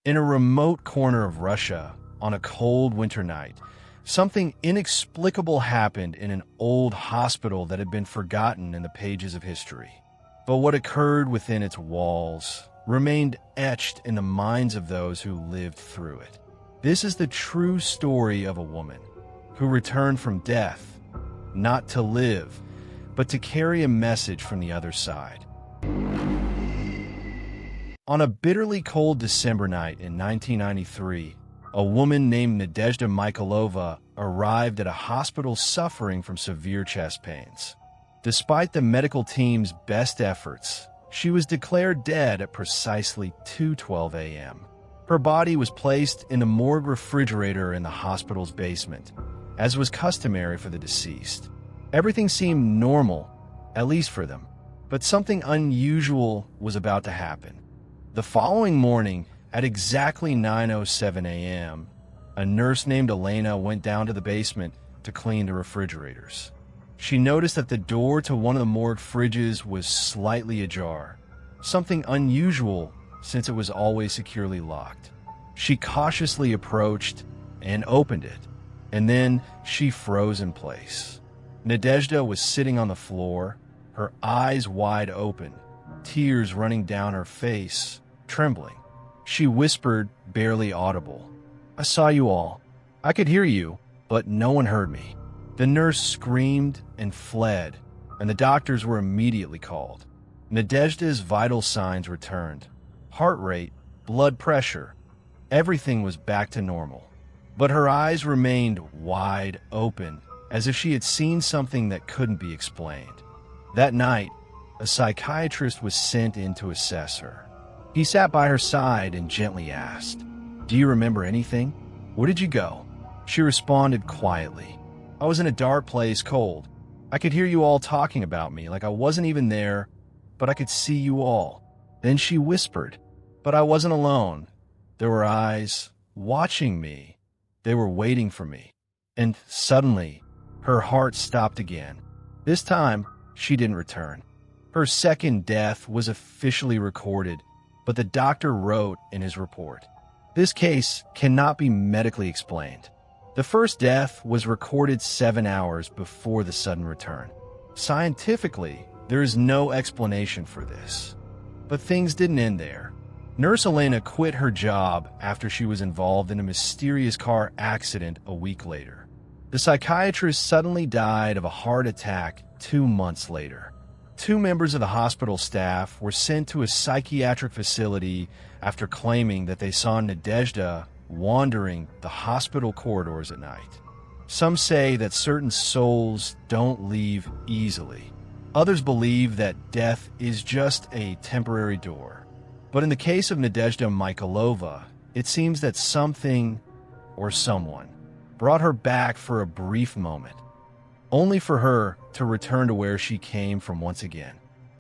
In a remote corner of Russia, on a cold winter night, something inexplicable happened in an old hospital that had been forgotten in the pages of history. But what occurred within its walls remained etched in the minds of those who lived through it. This is the true story of a woman who returned from death, not to live, but to carry a message from the other side. On a bitterly cold December night in 1993, a woman named Nadezhda Michailova arrived at a hospital suffering from severe chest pains. Despite the medical team's best efforts, she was declared dead at precisely 2:12 a.m. Her body was placed in the morgue refrigerator in the hospital's basement, as was customary for the deceased. Everything seemed normal, at least for them, but something unusual was about to happen. The following morning, at exactly 9:07 a.m., a nurse named Elena went down to the basement to clean the refrigerators. She noticed that the door to one of the morgue fridges was slightly ajar, something unusual since it was always securely locked. She cautiously approached and opened it, and then she froze in place. Nadezhda was sitting on the floor, her eyes wide open, tears running down her face, trembling. She whispered, barely audible, "I saw you all. I could hear you, but no one heard me." The nurse screamed and fled, and the doctors were immediately called. Nadezhda's vital signs returned. Heart rate, blood pressure, everything was back to normal. But her eyes remained wide open, as if she had seen something that couldn't be explained. That night, a psychiatrist was sent in to assess her. He sat by her side and gently asked, "Do you remember anything? Where did you go?" She responded quietly, "I was in a dark place, cold. I could hear you all talking about me like I wasn't even there, but I could see you all." Then she whispered, "But I wasn't alone. There were eyes watching me. They were waiting for me." And suddenly, her heart stopped again. This time, she didn't return. Her second death was officially recorded, but the doctor wrote in his report, "This case cannot be medically explained. The first death was recorded 7 hours before the sudden return. Scientifically, there is no explanation for this." But things didn't end there. Nurse Elena quit her job after she was involved in a mysterious car accident a week later. The psychiatrist suddenly died of a heart attack 2 months later. 2 members of the hospital staff were sent to a psychiatric facility after claiming that they saw Nadezhda wandering the hospital corridors at night. Some say that certain souls don't leave easily. Others believe that death is just a temporary door. But in the case of Nadezhda Michailova, it seems that something or someone brought her back for a brief moment, only for her to return to where she came from once again.